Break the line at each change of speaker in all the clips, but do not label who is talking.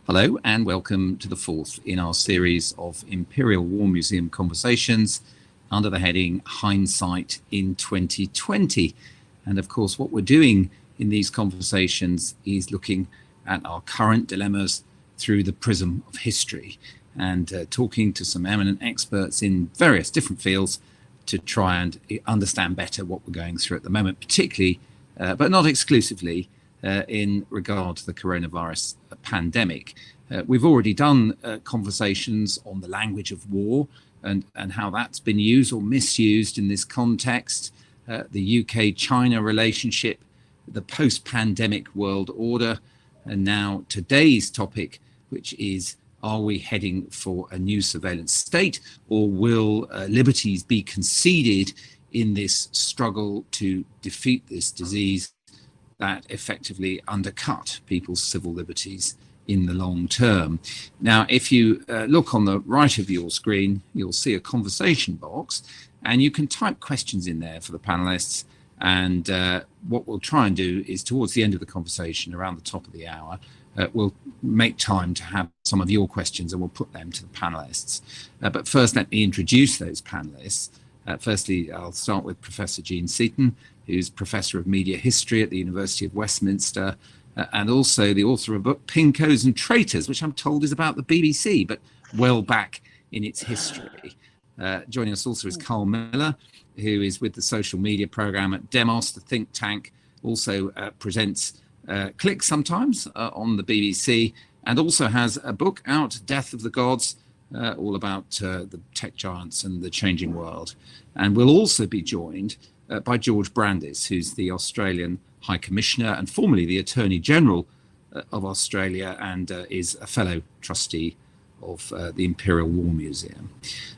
Hello and welcome to the fourth in our series of Imperial War Museum conversations under the heading Hindsight in 2020. And of course, what we're doing in these conversations is looking at our current dilemmas through the prism of history and talking to some eminent experts in various different fields to try and understand better what we're going through at the moment, particularly, but not exclusively, in regard to the coronavirus pandemic. We've already done conversations on the language of war and how that's been used or misused in this context, the UK-China relationship, the post-pandemic world order, and now today's topic, which is, are we heading for a new surveillance state, or will liberties be conceded in this struggle to defeat this disease that effectively undercut people's civil liberties in the long term? Now, if you look on the right of your screen, you'll see a conversation box, and you can type questions in there for the panelists. And what we'll try and do is towards the end of the conversation, around the top of the hour, we'll make time to have some of your questions and we'll put them to the panelists. But first, let me introduce those panelists. Firstly, I'll start with Professor Jean Seaton, who's Professor of Media History at the University of Westminster, and also the author of a book, Pinkos and Traitors, which I'm told is about the BBC, but well back in its history. Joining us also is Carl Miller, who is with the social media program at Demos, the think tank, also presents Click sometimes on the BBC, and also has a book out, Death of the Gods, all about the tech giants and the changing world. And we'll also be joined by George Brandis, who's the Australian High Commissioner and formerly the Attorney General of Australia, and is a fellow trustee of the Imperial War Museum.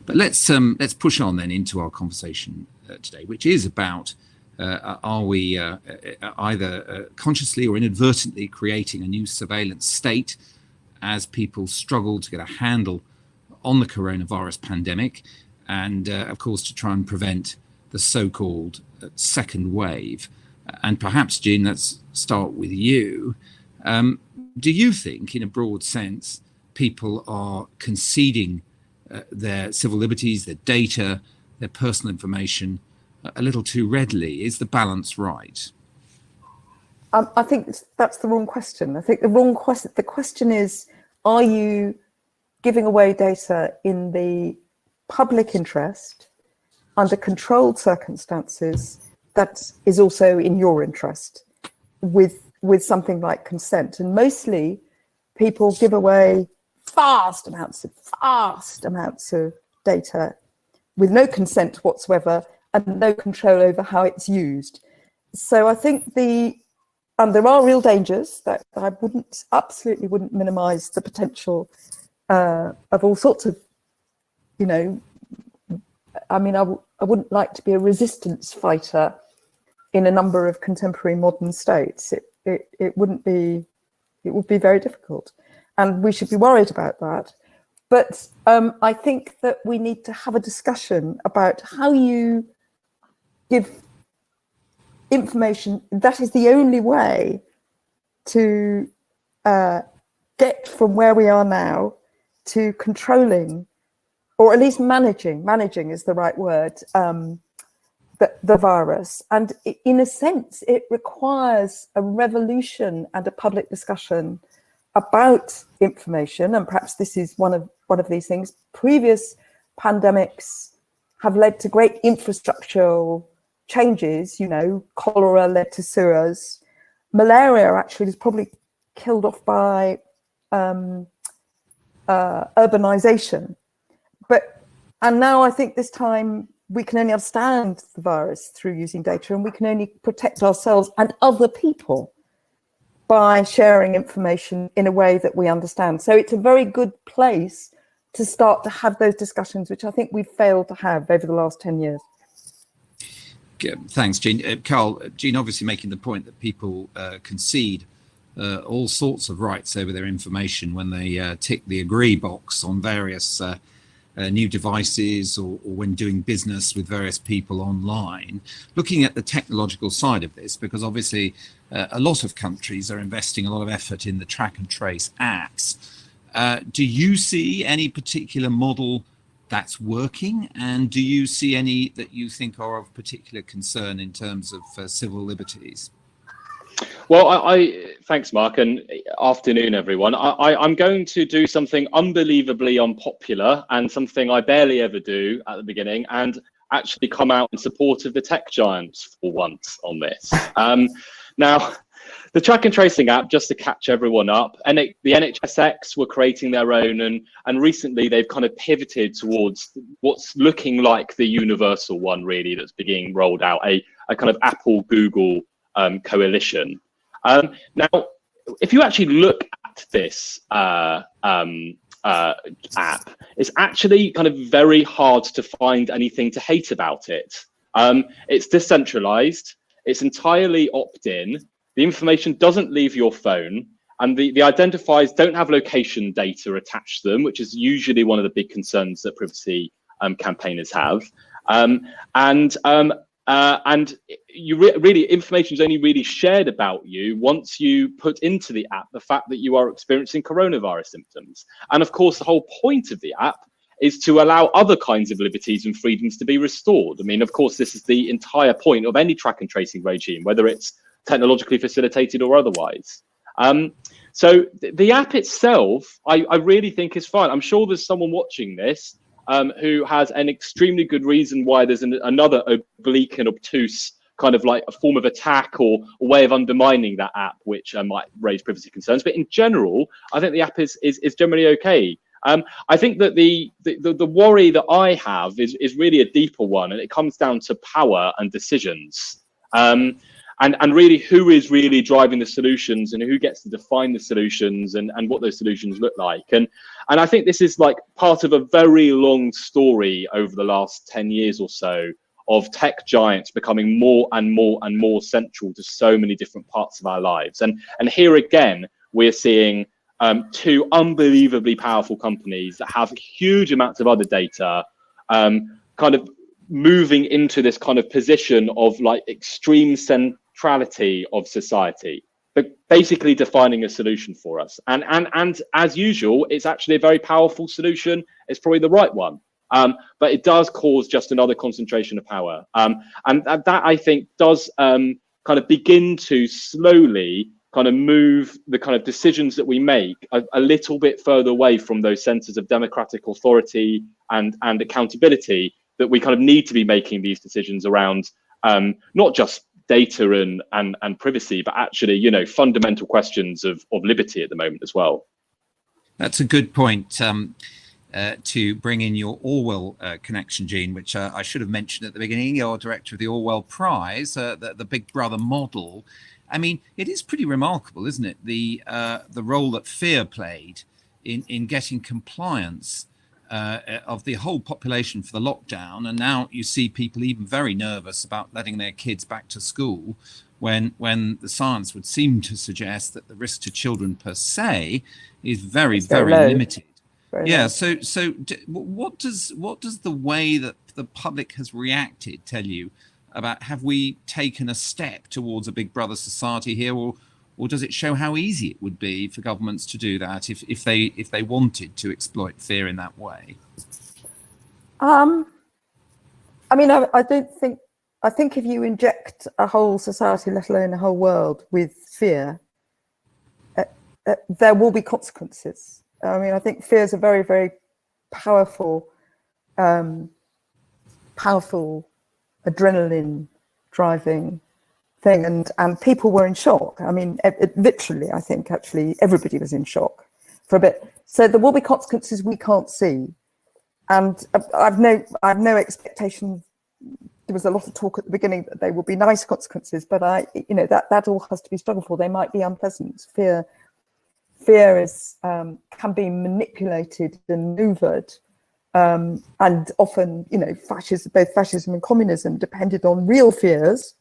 But let's push on then into our conversation today, which is about are we either consciously or inadvertently creating a new surveillance state as people struggle to get a handle on the coronavirus pandemic, and of course to try and prevent the so-called second wave. And perhaps, Jean, let's start with you. Do you think, in a broad sense, people are conceding their civil liberties, their data, their personal information a little too readily? Is the balance right?
I think that's the wrong question. I think the question is, are you giving away data in the public interest under controlled circumstances that is also in your interest with something like consent? And mostly people give away vast amounts of data with no consent whatsoever and no control over how it's used. So I think there are real dangers that I absolutely wouldn't minimize the potential of all sorts of, I mean, I wouldn't like to be a resistance fighter in a number of contemporary modern states. It would be very difficult, and we should be worried about that. But I think that we need to have a discussion about how you give information. That is the only way to get from where we are now to controlling, or at least managing is the right word, the virus. And in a sense, it requires a revolution and a public discussion about information. And perhaps this is one of these things. Previous pandemics have led to great infrastructural changes. Cholera led to sewers. Malaria actually was probably killed off by urbanization. And now I think this time we can only understand the virus through using data, and we can only protect ourselves and other people by sharing information in a way that we understand. So it's a very good place to start to have those discussions, which I think we've failed to have over the last 10 years.
Thanks, Jean. Carl, Jean obviously making the point that people concede all sorts of rights over their information when they tick the agree box on various new devices or when doing business with various people online, looking at the technological side of this, because obviously a lot of countries are investing a lot of effort in the track and trace apps. Do you see any particular model that's working, and do you see any that you think are of particular concern in terms of civil liberties?
Well, thanks, Mark, and afternoon, everyone. I'm going to do something unbelievably unpopular and something I barely ever do at the beginning, and actually come out in support of the tech giants for once on this. Now, the track and tracing app, just to catch everyone up, and the NHSX were creating their own, and recently they've kind of pivoted towards what's looking like the universal one, really, that's being rolled out, a kind of Apple-Google coalition. Now, if you actually look at this app, it's actually kind of very hard to find anything to hate about it. It's decentralized, it's entirely opt-in, the information doesn't leave your phone, and the identifiers don't have location data attached to them, which is usually one of the big concerns that privacy campaigners have. And you really, information is only really shared about you once you put into the app the fact that you are experiencing coronavirus symptoms. And of course, the whole point of the app is to allow other kinds of liberties and freedoms to be restored. I mean, of course, this is the entire point of any track and tracing regime, whether it's technologically facilitated or otherwise. So the app itself, I really think is fine. I'm sure there's someone watching this who has an extremely good reason why there's another oblique and obtuse kind of like a form of attack or a way of undermining that app, which might raise privacy concerns. But in general, I think the app is generally okay. I think that the worry that I have is really a deeper one, and it comes down to power and decisions. And really who is really driving the solutions and who gets to define the solutions and what those solutions look like. And I think this is like part of a very long story over the last 10 years or so of tech giants becoming more and more and more central to so many different parts of our lives. And here again, we're seeing two unbelievably powerful companies that have huge amounts of other data kind of moving into this kind of position of like extreme centrality of society, but basically defining a solution for us. And as usual, it's actually a very powerful solution. It's probably the right one, but it does cause just another concentration of power. And that I think does kind of begin to slowly kind of move the kind of decisions that we make a little bit further away from those centers of democratic authority and accountability that we kind of need to be making these decisions around, not just data and privacy, but actually, you know, fundamental questions of liberty at the moment as well.
That's a good point to bring in your Orwell connection, Jean, which I should have mentioned at the beginning. You're director of the Orwell Prize, the Big Brother model. I mean, it is pretty remarkable, isn't it? The role that fear played in getting compliance of the whole population for the lockdown, and now you see people even very nervous about letting their kids back to school when the science would seem to suggest that the risk to children per se is very limited. Yeah. So what does the way that the public has reacted tell you about, have we taken a step towards a Big Brother society here, or does it show how easy it would be for governments to do that if they wanted to exploit fear in that way?
I mean, I think if you inject a whole society, let alone a whole world, with fear, there will be consequences. I mean, I think fear is a very, very powerful adrenaline driving thing, and people were in shock. I mean, literally, I think actually everybody was in shock for a bit. So there will be consequences we can't see, and I've no expectation. There was a lot of talk at the beginning that they will be nice consequences, but that all has to be struggled for. They might be unpleasant. Fear is can be manipulated and maneuvered. And often, both fascism and communism depended on real fears.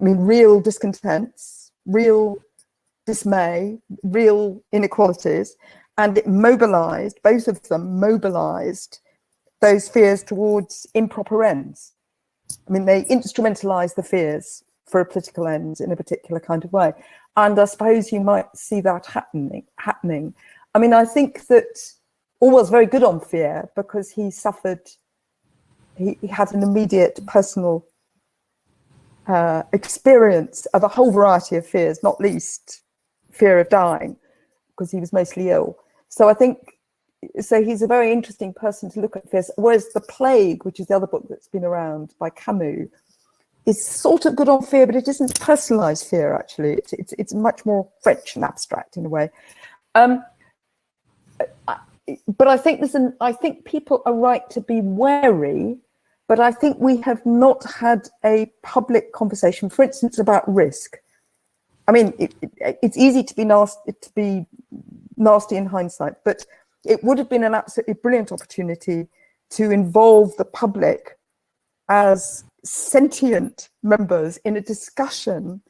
I mean, real discontents, real dismay, real inequalities, and it mobilized, both of them mobilized those fears towards improper ends. I mean, they instrumentalize the fears for a political end in a particular kind of way. And I suppose you might see that happening. I mean, I think that Orwell's very good on fear because he had an immediate personal experience of a whole variety of fears, not least fear of dying, because he was mostly ill. So I think, he's a very interesting person to look at fears. Whereas The Plague, which is the other book that's been around by Camus, is sort of good on fear, but it isn't personalized fear, actually. It's much more French and abstract in a way. But I think I think people are right to be wary, but I think we have not had a public conversation, for instance, about risk. I mean, it's easy to be nasty in hindsight, but it would have been an absolutely brilliant opportunity to involve the public as sentient members in a discussion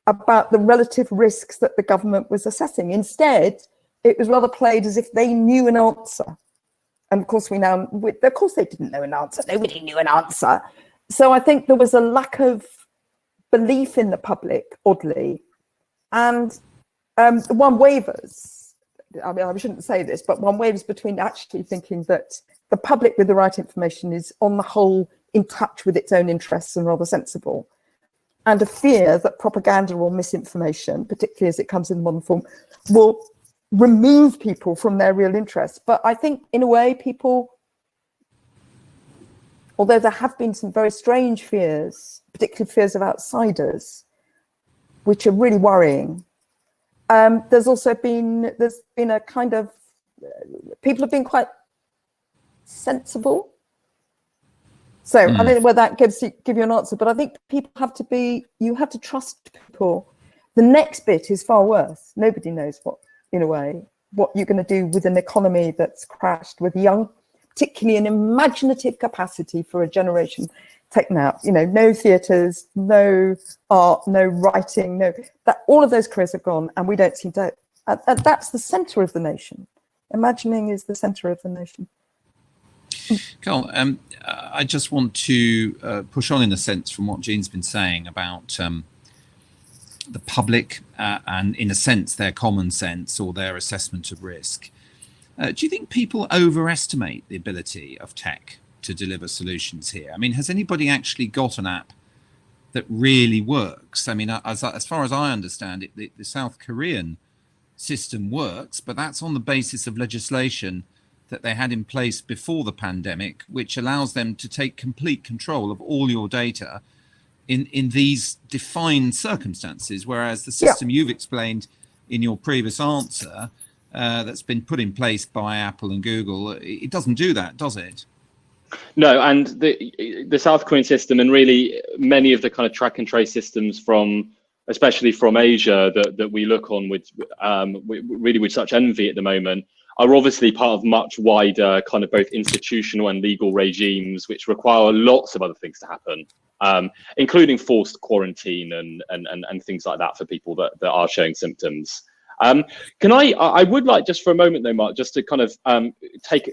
about the relative risks that the government was assessing. Instead, it was rather played as if they knew an answer. And of course, they didn't know an answer. Nobody knew an answer. So I think there was a lack of belief in the public, oddly. And one wavers. I mean, I shouldn't say this, but one wavers between actually thinking that the public with the right information is on the whole in touch with its own interests and rather sensible, and a fear that propaganda or misinformation, particularly as it comes in modern form, will remove people from their real interests. But I think in a way people, although there have been some very strange fears, particularly fears of outsiders, which are really worrying, there's been a kind of, people have been quite sensible. So I don't know whether that give you an answer, but I think you have to trust people. The next bit is far worse. Nobody knows what you're going to do with an economy that's crashed, with particularly an imaginative capacity for a generation taken out. No theatres, no art, no writing, all of those careers have gone, and we don't seem to. That's the centre of the nation. Imagining is the centre of the nation.
Carl, I just want to push on in a sense from what Jean's been saying about the public and, in a sense, their common sense or their assessment of risk. Do you think people overestimate the ability of tech to deliver solutions here? I mean, has anybody actually got an app that really works? I mean, as far as I understand it, the South Korean system works, but that's on the basis of legislation that they had in place before the pandemic, which allows them to take complete control of all your data in these defined circumstances, whereas the system you've explained in your previous answer that's been put in place by Apple and Google, it doesn't do that, does it?
No, and the South Korean system, and really many of the kind of track and trace systems especially from Asia that we look on with such envy at the moment, are obviously part of much wider kind of both institutional and legal regimes, which require lots of other things to happen, including forced quarantine and things like that for people that are showing symptoms. I would like, just for a moment though, Mark, just to kind of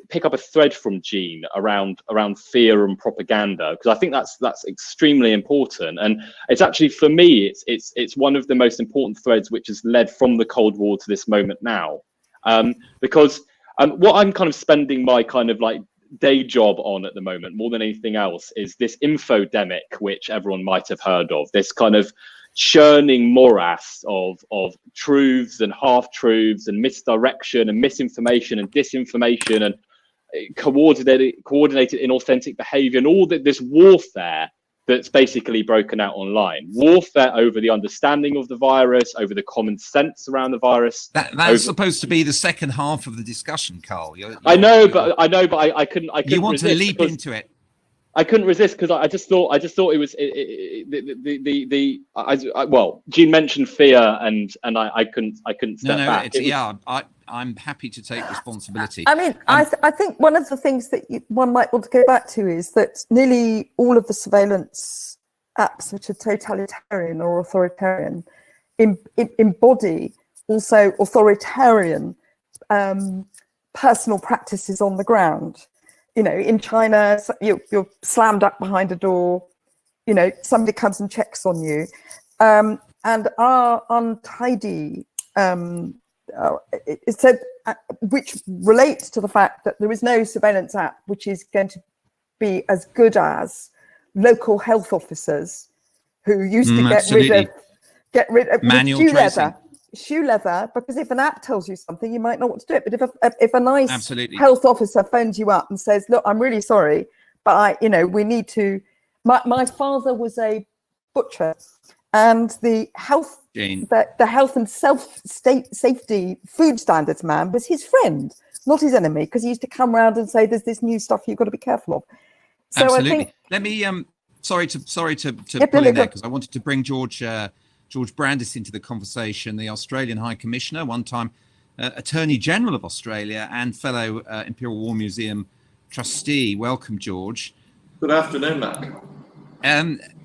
pick up a thread from Jean around fear and propaganda, because I think that's extremely important, and it's actually, for me, it's one of the most important threads which has led from the Cold War to this moment now. Because what I'm kind of spending my kind of like day job on at the moment, more than anything else, is this infodemic, which everyone might have heard of, this kind of churning morass of truths and half-truths and misdirection and misinformation and disinformation and coordinated inauthentic behavior, and all this warfare that's basically broken out online. Warfare over the understanding of the virus, over the common sense around the virus.
That's supposed to be the second half of the discussion, Carl.
I know, but I couldn't.
You want to leap into it.
I couldn't resist, because I just thought it was well, Jean mentioned fear, and I couldn't step back.
I'm happy to take responsibility.
I mean, I think one of the things that one might want to go back to is that nearly all of the surveillance apps which are totalitarian or authoritarian embody also authoritarian personal practices on the ground. in China, you're slammed up behind a door, somebody comes and checks on you. And our untidy, it said, which relates to the fact that there is no surveillance app which is going to be as good as local health officers who used to get rid of
manual tracing.
Shoe leather, because if an app tells you something, you might not want to do it. But if a nice
Absolutely.
health officer phones you up and says, "Look, I'm really sorry, but we need to." My father was a butcher, and the health and safety food standards man was his friend, not his enemy, because he used to come around and say, "There's this new stuff you've got to be careful of." So
Absolutely.
I think,
let me sorry to pull in there, because I wanted to bring George Brandis into the conversation, the Australian High Commissioner, one time Attorney General of Australia, and fellow Imperial War Museum trustee. Welcome, George.
Good afternoon, Mark.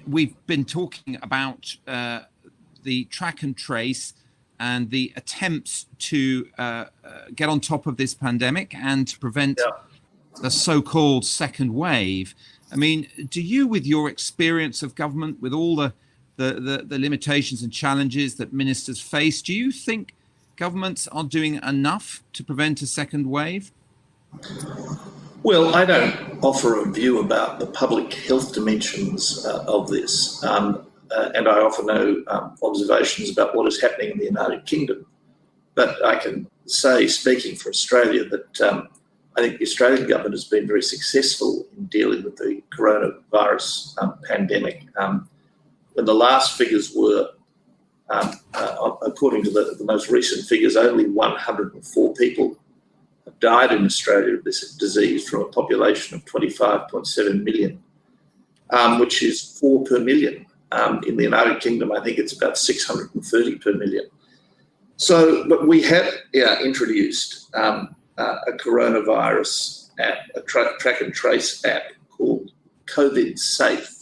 We've been talking about the track and trace and the attempts to get on top of this pandemic and to prevent the so-called second wave. I mean, do you, with your experience of government, with all the limitations and challenges that ministers face, do you think governments are doing enough to prevent a second wave?
Well, I don't offer a view about the public health dimensions of this, and I offer no observations about what is happening in the United Kingdom. But I can say, speaking for Australia, that I think the Australian government has been very successful in dealing with the coronavirus pandemic. When the last figures were, according to the most recent figures, only 104 people have died in Australia of this disease from a population of 25.7 million, which is 4 per million. In the United Kingdom, I think it's about 630 per million. So, but we have introduced a coronavirus app, a track and trace app called COVID Safe.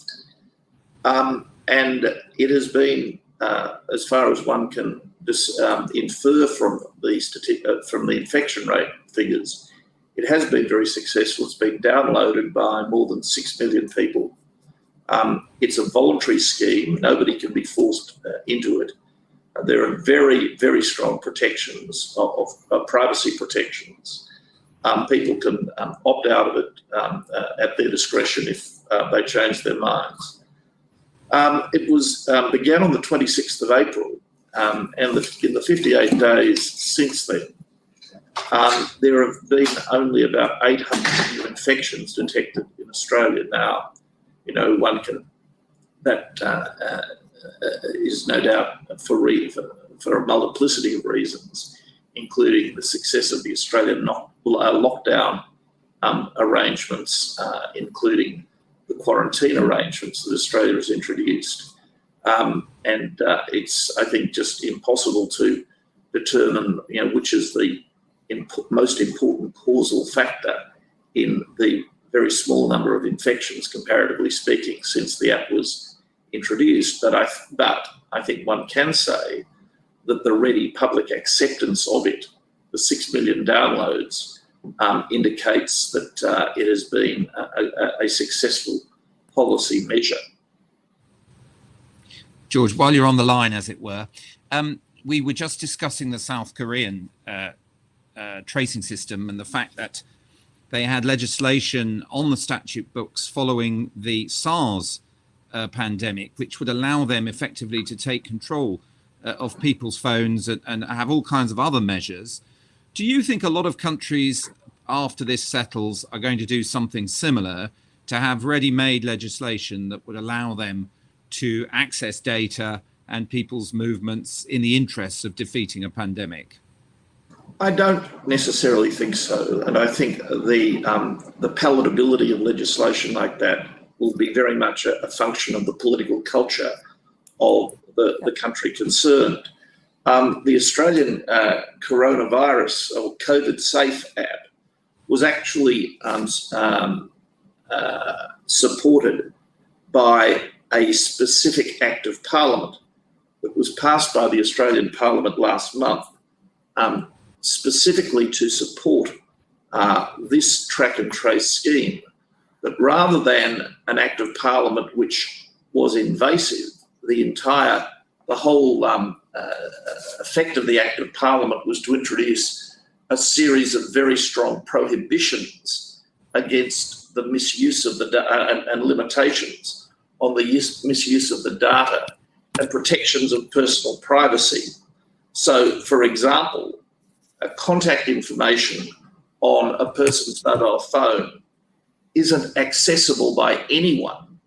And it has been, as far as one can infer from the infection rate figures, it has been very successful. It's been downloaded by more than 6 million people. It's a voluntary scheme. Nobody can be forced into it. There are very, very strong protections of privacy protections. People can opt out of it at their discretion if they change their minds. It was began on the 26th of April, and in the 58 days since then, there have been only about 800 new infections detected in Australia now. That is no doubt for a multiplicity of reasons, including the success of the Australian lockdown arrangements, including the quarantine arrangements that Australia has introduced. It's, I think, just impossible to determine, which is the most important causal factor in the very small number of infections, comparatively speaking, since the app was introduced. But I think one can say that the ready public acceptance of it, the 6 million downloads, indicates that it has been a successful policy measure.
George, while you're on the line, as it were, we were just discussing the South Korean tracing system and the fact that they had legislation on the statute books following the SARS pandemic, which would allow them effectively to take control of people's phones and have all kinds of other measures. Do you think a lot of countries, after this settles, are going to do something similar, to have ready-made legislation that would allow them to access data and people's movements in the interests of defeating a pandemic?
I don't necessarily think so, and I think the palatability of legislation like that will be very much a function of the political culture of the country concerned. The Australian coronavirus or COVID Safe app was actually supported by a specific act of Parliament that was passed by the Australian Parliament last month, specifically to support this track and trace scheme, that rather than an Act of Parliament which was invasive, the whole effect of the Act of Parliament was to introduce a series of very strong prohibitions against the misuse of the and limitations on the misuse of the data and protections of personal privacy. So, for example, contact information on a person's mobile phone isn't accessible by anyone,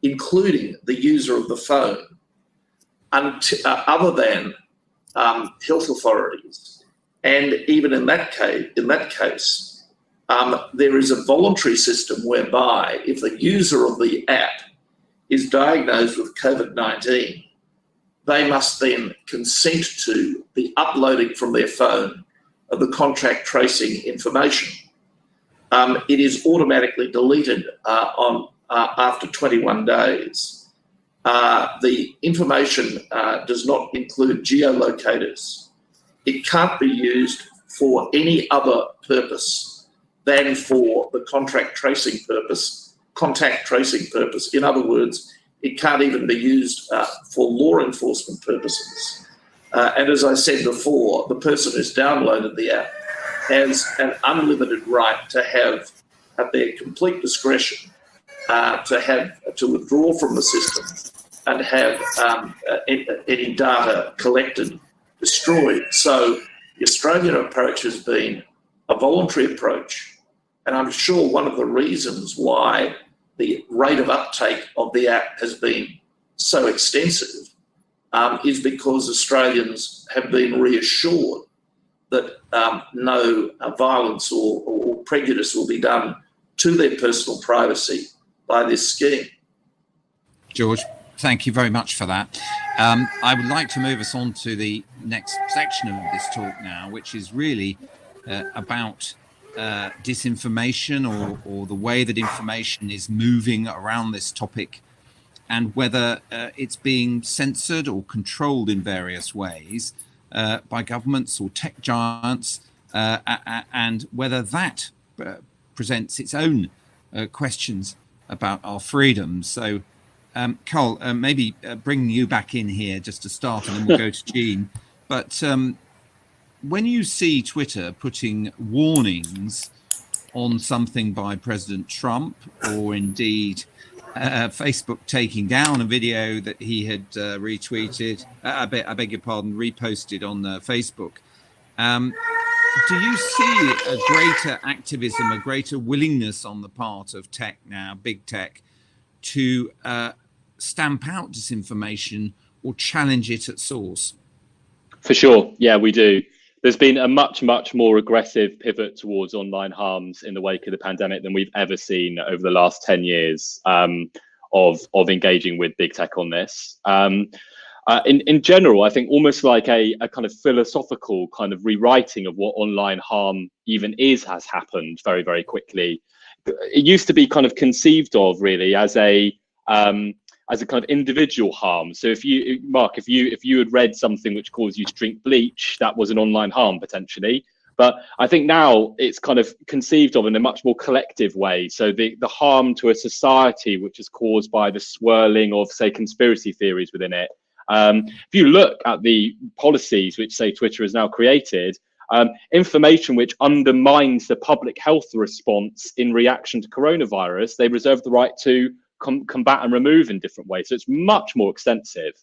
including the user of the phone, other than health authorities. And even in that case, there is a voluntary system whereby if the user of the app is diagnosed with COVID-19, they must then consent to the uploading from their phone of the contact tracing information. It is automatically deleted after 21 days. The information does not include geolocators. It can't be used for any other purpose than for the contact tracing purpose. In other words, it can't even be used for law enforcement purposes. And as I said before, the person who's downloaded the app has an unlimited right to have, at their complete discretion, to withdraw from the system and have any data collected destroyed. So the Australian approach has been a voluntary approach, and I'm sure one of the reasons why the rate of uptake of the app has been so extensive is because Australians have been reassured that no violence or prejudice will be done to their personal privacy by this scheme.
George, thank you very much for that. I would like to move us on to the next section of this talk now, which is really about disinformation or the way that information is moving around this topic, and whether it's being censored or controlled in various ways by governments or tech giants, and whether that presents its own questions about our freedoms. So, Carl, maybe bring you back in here just to start, and then we'll go to Jean. But when you see Twitter putting warnings on something by President Trump, or indeed Facebook taking down a video that he had retweeted, I beg your pardon, reposted on Facebook, do you see a greater activism, a greater willingness on the part of tech now, big tech, to stamp out disinformation or challenge it at source?
For sure, yeah, we do. There's been a much more aggressive pivot towards online harms in the wake of the pandemic than we've ever seen over the last 10 years of engaging with big tech on this. In general, I think almost like a kind of philosophical kind of rewriting of what online harm even is has happened very, very quickly. It used to be kind of conceived of really as a kind of individual harm. So if you, Mark, if you had read something which caused you to drink bleach, that was an online harm potentially. But I think now it's kind of conceived of in a much more collective way. So the harm to a society which is caused by the swirling of, say, conspiracy theories within it. If you look at the policies which, say, Twitter has now created, information which undermines the public health response in reaction to coronavirus, they reserve the right to combat and remove in different ways. So it's much more extensive,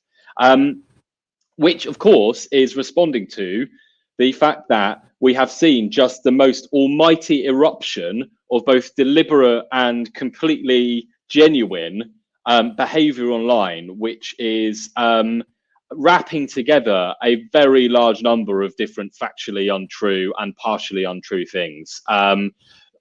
which of course is responding to the fact that we have seen just the most almighty eruption of both deliberate and completely genuine behavior online, which is wrapping together a very large number of different factually untrue and partially untrue things.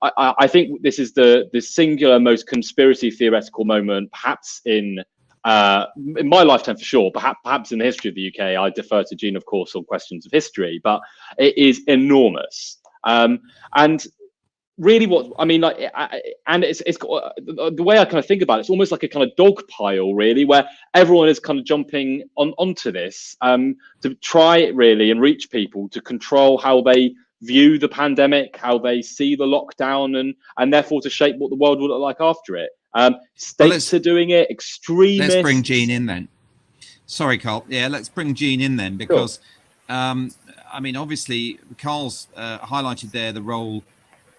I think this is the singular most conspiracy theoretical moment, perhaps in my lifetime for sure, perhaps in the history of the UK. I defer to Jean, of course, on questions of history, but it is enormous. And really what I mean, and it's the way I kind of think about it, it's almost like a kind of dog pile, really, where everyone is kind of jumping onto this to try it really and reach people, to control how they view the pandemic, how they see the lockdown, and therefore to shape what the world will look like after it. States are doing it, extremists.
Let's bring Jean in then. Sorry, Carl. Yeah, let's bring Jean in then, because I mean, obviously, Carl's highlighted there the role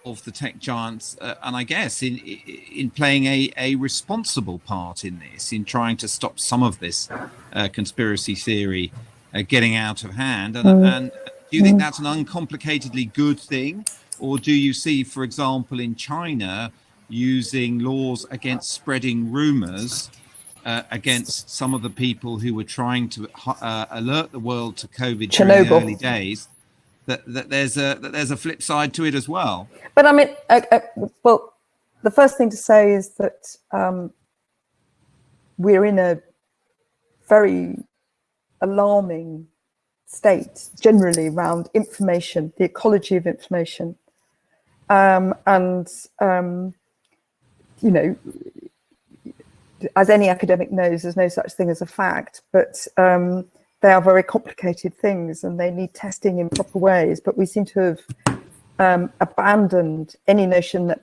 of the tech giants, and I guess in playing a responsible part in this, in trying to stop some of this conspiracy theory getting out of hand. And do you think that's an uncomplicatedly good thing, or do you see, for example, in China, using laws against spreading rumors against some of the people who were trying to alert the world to COVID during the early days? That there's a flip side to it as well.
But I mean, well, the first thing to say is that we're in a very alarming state generally around information, the ecology of information, and you know, as any academic knows, there's no such thing as a fact, but they are very complicated things and they need testing in proper ways. But we seem to have abandoned any notion that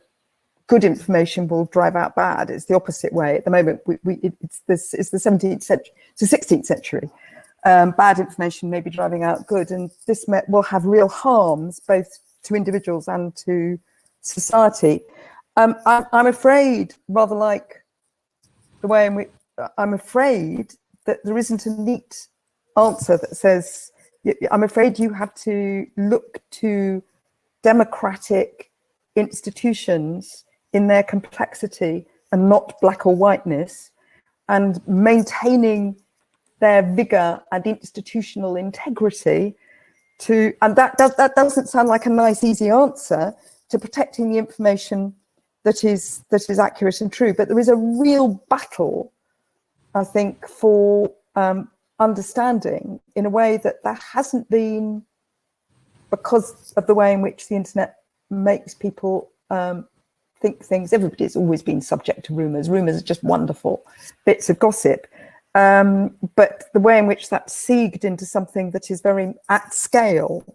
good information will drive out bad. It's the opposite way at the moment. It's the 17th century, it's the 16th century. Bad information may be driving out good, and this will have real harms both to individuals and to society. I'm afraid, rather like the way in which I'm afraid that there isn't a neat answer that says, I'm afraid you have to look to democratic institutions in their complexity and not black or whiteness, and maintaining their vigor and institutional integrity to, and that doesn't sound like a nice, easy answer to protecting the information that is accurate and true. But there is a real battle, I think, for understanding in a way that there hasn't been, because of the way in which the internet makes people think things. Everybody's always been subject to rumors. Rumors are just wonderful bits of gossip. But the way in which that's seeded into something that is very at scale.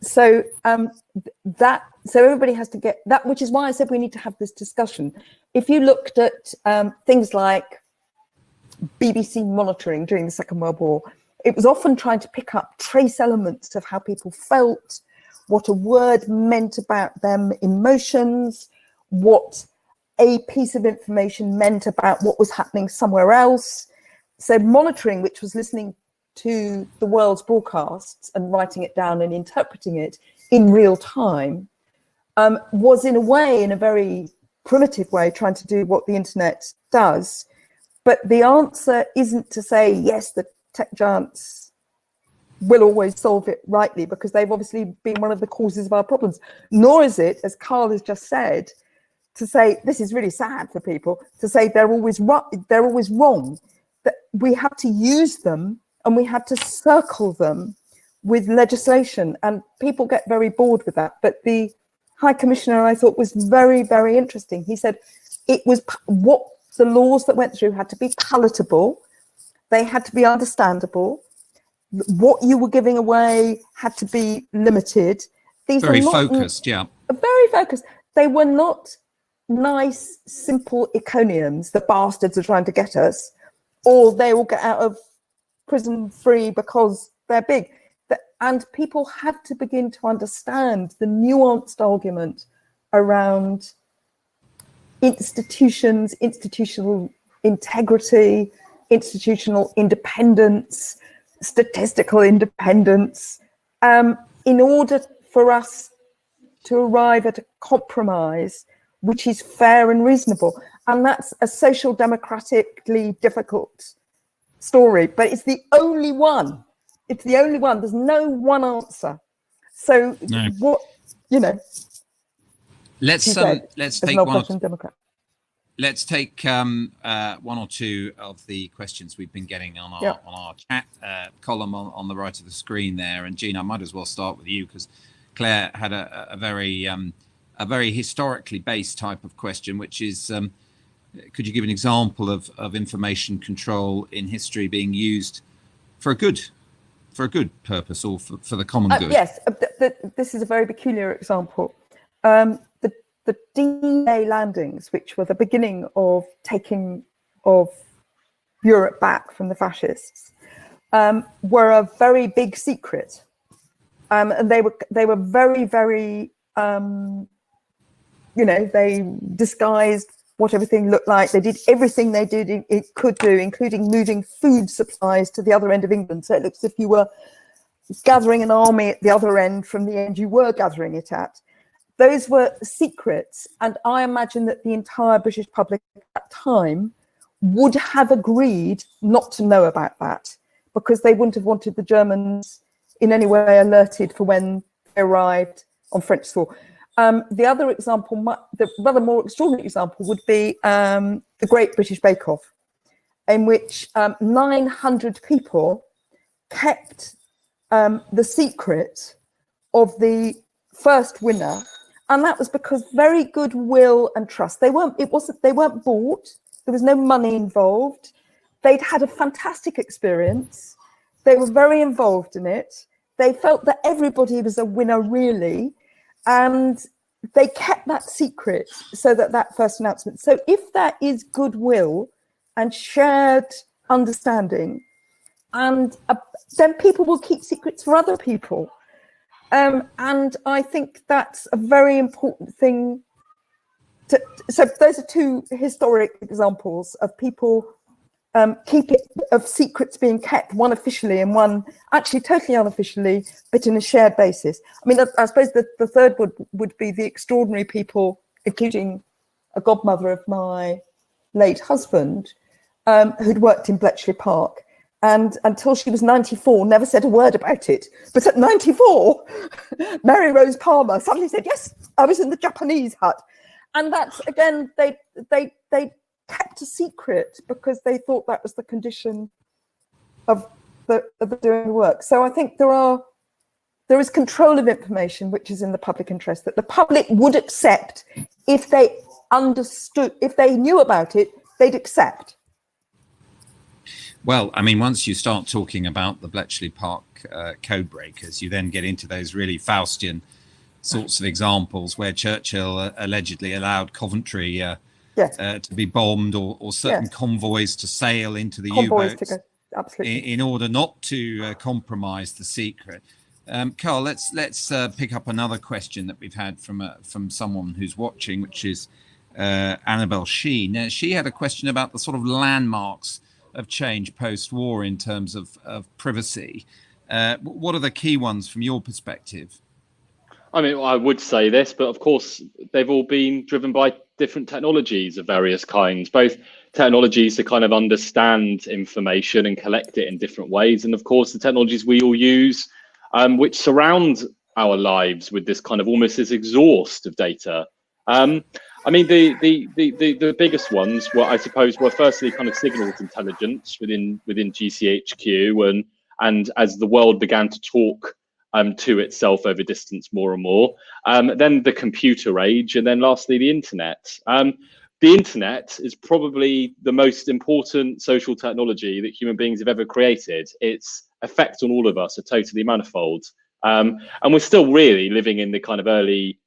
So so everybody has to get that, which is why I said we need to have this discussion. If you looked at things like BBC monitoring during the Second World War, it was often trying to pick up trace elements of how people felt, what a word meant about them, emotions, what a piece of information meant about what was happening somewhere else. So monitoring, which was listening to the world's broadcasts and writing it down and interpreting it in real time, was in a way, in a very primitive way, trying to do what the internet does. But the answer isn't to say, yes, the tech giants will always solve it rightly, because they've obviously been one of the causes of our problems. Nor is it, as Carl has just said, to say, this is really sad for people, to say they're always wrong. That we have to use them and we have to circle them with legislation, and people get very bored with that. But the High Commissioner, I thought, was very, very interesting. He said it was what the laws that went through had to be palatable, they had to be understandable, what you were giving away had to be limited. These
very
are not,
focused, yeah. Very
focused. They were not nice, simple Iconiums, the bastards are trying to get us, or they will get out of prison free because they're big. And people had to begin to understand the nuanced argument around institutions, institutional integrity, institutional independence, statistical independence, in order for us to arrive at a compromise which is fair and reasonable. And that's a social democratically difficult story, but it's the only one. It's the only one. There's no one answer. So
no.
What, you know,
let's take
no
one.
Democrat.
Let's take one or two of the questions we've been getting on our chat column on the right of the screen there. And Jean, I might as well start with you, because Claire had a very historically based type of question, which is, could you give an example of information control in history being used for a good a good purpose or for the common good?
Yes, this is a very peculiar example. The D-Day landings, which were the beginning of taking of Europe back from the fascists, were a very big secret, and they were very, very they disguised what everything looked like. They did everything it could do, including moving food supplies to the other end of England. So it looks as if you were gathering an army at the other end from the end you were gathering it at. Those were secrets, and I imagine that the entire British public at that time would have agreed not to know about that, because they wouldn't have wanted the Germans in any way alerted for when they arrived on French soil. The other example, the rather more extraordinary example, would be the Great British Bake Off, in which 900 people kept the secret of the first winner, and that was because very good will and trust. They weren't bought. There was no money involved. They'd had a fantastic experience. They were very involved in it. They felt that everybody was a winner, really, and they kept that secret so that first announcement. So if there is goodwill and shared understanding, and then people will keep secrets for other people. And I think that's a very important thing. So those are two historic examples of people of secrets being kept, one officially and one actually totally unofficially, but in a shared basis. I mean, I suppose the third would be the extraordinary people, including a godmother of my late husband, who'd worked in Bletchley Park, and until she was 94, never said a word about it. But at 94, Mary Rose Palmer suddenly said, yes, I was in the Japanese hut. And that's, again, they kept a secret because they thought that was the condition of doing the work. So I think there is control of information which is in the public interest, that the public would accept if they understood, if they knew about it, they'd accept.
Well, I mean, once you start talking about the Bletchley Park code breakers, you then get into those really Faustian sorts of examples where Churchill allegedly allowed Coventry to be bombed, or certain convoys to sail into the U-boats in order not to compromise the secret. Carl, let's pick up another question that we've had from someone who's watching, which is Annabelle Sheen. Now, she had a question about the sort of landmarks of change post-war in terms of privacy. What are the key ones from your perspective?
I mean, I would say this, but of course, they've all been driven by different technologies of various kinds, both technologies to kind of understand information and collect it in different ways. And of course, the technologies we all use, which surround our lives with this kind of almost this exhaust of data. I mean, the biggest ones were, I suppose, were firstly kind of signals intelligence within GCHQ, and as the world began to talk to itself over distance more and more, then the computer age, and then lastly the internet. The internet is probably the most important social technology that human beings have ever created. Its effects on all of us are totally manifold, and we're still really living in the kind of early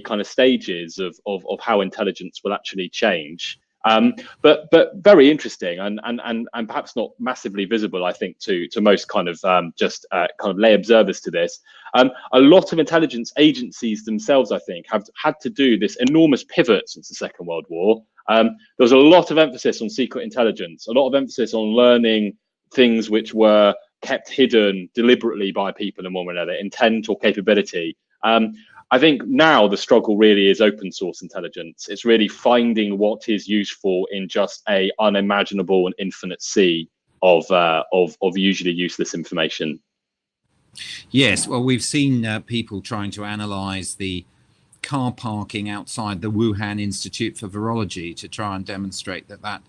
kind of stages of how intelligence will actually change. But very interesting and perhaps not massively visible, I think, to most kind of just kind of lay observers to this. A lot of intelligence agencies themselves, I think, have had to do this enormous pivot since the Second World War. There was a lot of emphasis on secret intelligence, a lot of emphasis on learning things which were kept hidden deliberately by people in one way or another, intent or capability. I think now the struggle really is open source intelligence. It's really finding what is useful in just a unimaginable and infinite sea of usually useless information.
Yes, well, we've seen people trying to analyze the car parking outside the Wuhan Institute for Virology to try and demonstrate that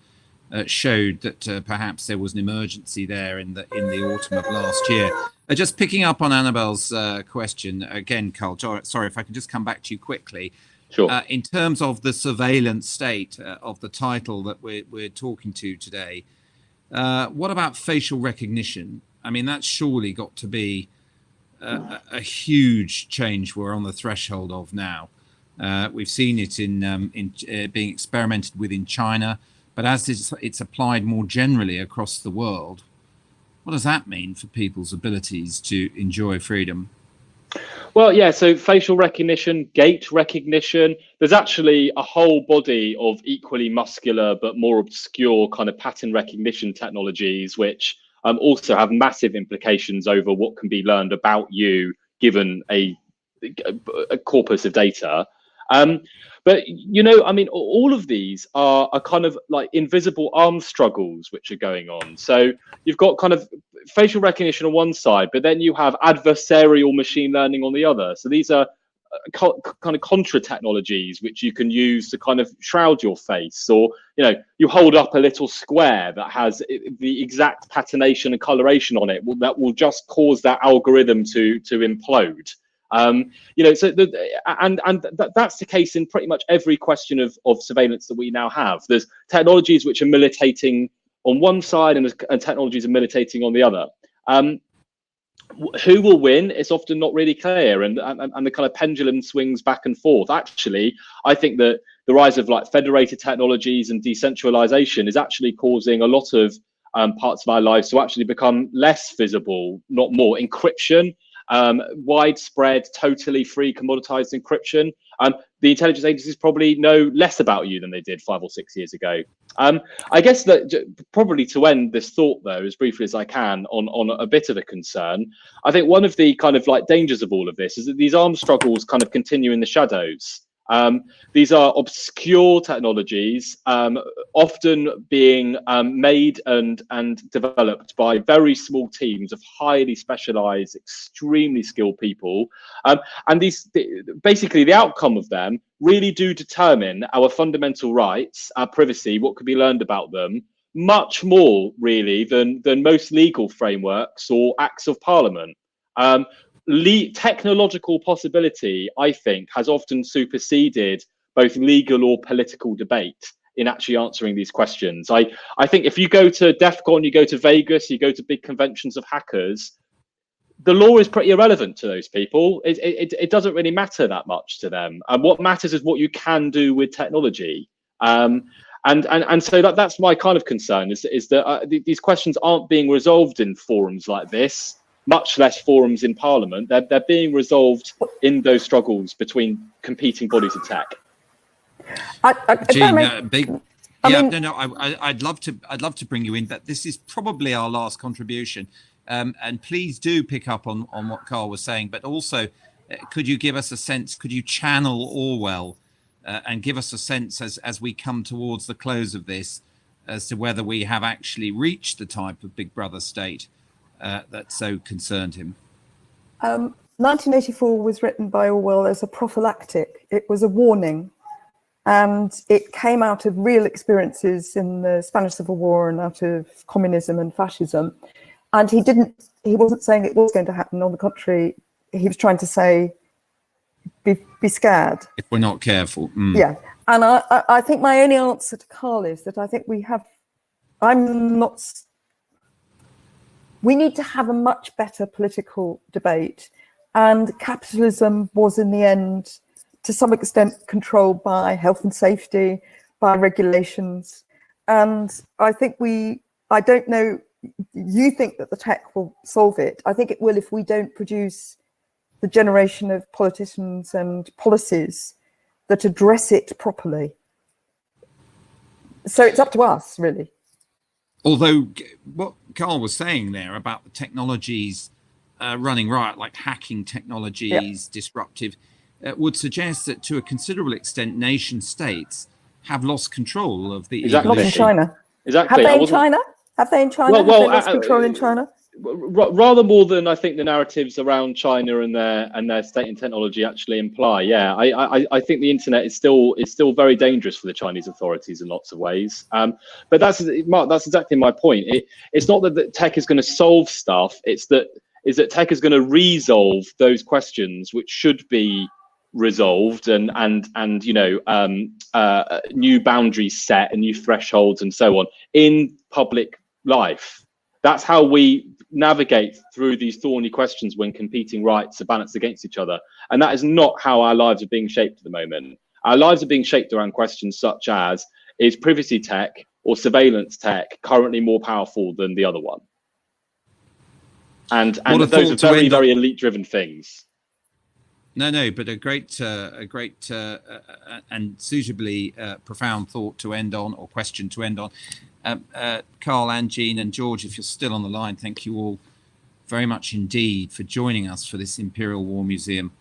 showed that perhaps there was an emergency there in the autumn of last year. Just picking up on Annabelle's question again, Carl. Sorry, if I can just come back to you quickly.
Sure.
In terms of the surveillance state of the title that we're talking to today, what about facial recognition? I mean, that's surely got to be a huge change we're on the threshold of now. We've seen it in being experimented with in China, but as it's applied more generally across the world, what does that mean for people's abilities to enjoy freedom?
Well, yeah, so facial recognition, gait recognition, there's actually a whole body of equally muscular but more obscure kind of pattern recognition technologies, which also have massive implications over what can be learned about you given a corpus of data. But, you know, I mean, all of these are kind of like invisible arms struggles which are going on. So you've got kind of facial recognition on one side, but then you have adversarial machine learning on the other. So these are kind of contra technologies which you can use to kind of shroud your face, or, you know, you hold up a little square that has the exact patination and coloration on it that will just cause that algorithm to implode. You know, so that's the case in pretty much every question of surveillance that we now have. There's technologies which are militating on one side and technologies are militating on the other. Who will win? It's often not really clear, and the kind of pendulum swings back and forth. Actually, I think that the rise of like federated technologies and decentralization is actually causing a lot of parts of our lives to actually become less visible, not more. Encryption, widespread, totally free, commoditized encryption. The intelligence agencies probably know less about you than they did 5 or 6 years ago. I guess that probably to end this thought, though, as briefly as I can, on a bit of a concern, I think one of the kind of like dangers of all of this is that these arms struggles kind of continue in the shadows. These are obscure technologies, often being made and developed by very small teams of highly specialized, extremely skilled people. And these, basically the outcome of them really do determine our fundamental rights, our privacy, what could be learned about them, much more really than most legal frameworks or acts of parliament. Technological possibility, I think, has often superseded both legal or political debate in actually answering these questions. I think if you go to DEF CON, you go to Vegas, you go to big conventions of hackers, the law is pretty irrelevant to those people. It doesn't really matter that much to them. And what matters is what you can do with technology. And so that's my kind of concern, is that these questions aren't being resolved in forums like this, much less forums in Parliament. They're being resolved in those struggles between competing bodies of tech.
Jean, I'd love to bring you in, but this is probably our last contribution. And please do pick up on what Carl was saying, but also could you give us a sense, could you channel Orwell and give us a sense as we come towards the close of this as to whether we have actually reached the type of Big Brother state that so concerned him?
1984 was written by Orwell as a prophylactic. It was a warning, and it came out of real experiences in the Spanish Civil War and out of communism and fascism. And he wasn't saying it was going to happen. On the contrary, he was trying to say, be scared. If
we're not careful.
Yeah. And I think my only answer to Carl is that I think we need to have a much better political debate. And capitalism was in the end, to some extent, controlled by health and safety, by regulations. And I think I don't know, you think that the tech will solve it. I think it will if we don't produce the generation of politicians and policies that address it properly. So it's up to us, really.
Although what Carl was saying there about the technologies running riot, like hacking technologies, disruptive, would suggest that to a considerable extent, nation states have lost control of the
evolution.
Not in China.
Exactly.
Have they in China? Have they in China? Have they lost control in China?
Rather more than I think the narratives around China and their state and technology actually imply. Yeah, I think the internet is still very dangerous for the Chinese authorities in lots of ways. But that's exactly my point. It's not that tech is going to solve stuff. Is that tech is going to resolve those questions which should be resolved and you know, new boundaries set and new thresholds and so on in public life. That's how we navigate through these thorny questions when competing rights are balanced against each other. And that is not how our lives are being shaped at the moment. Our lives are being shaped around questions such as, is privacy tech or surveillance tech currently more powerful than the other one? And those are very, very elite-driven things.
No, but a great and suitably profound thought to end on, or question to end on. Carl and Jean and George, if you're still on the line, thank you all very much indeed for joining us for this Imperial War Museum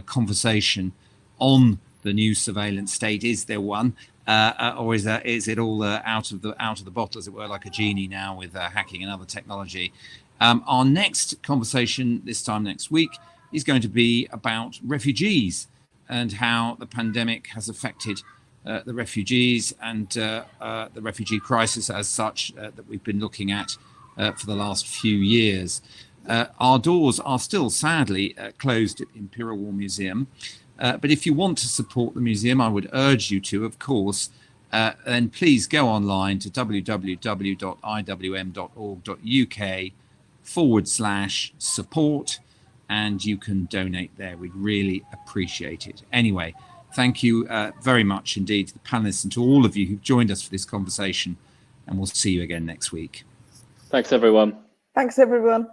conversation on the new surveillance state. Is there one, or is it all out of the bottle, as it were, like a genie now with hacking and other technology? Our next conversation this time next week is going to be about refugees and how the pandemic has affected the refugees and the refugee crisis as such that we've been looking at for the last few years. Our doors are still sadly closed at Imperial War Museum, but if you want to support the museum, I would urge you to, of course, then please go online to www.iwm.org.uk/support, and you can donate there. We'd really appreciate it. Anyway, thank you very much indeed to the panelists and to all of you who've joined us for this conversation, and we'll see you again next week.
Thanks, everyone.
Thanks, everyone.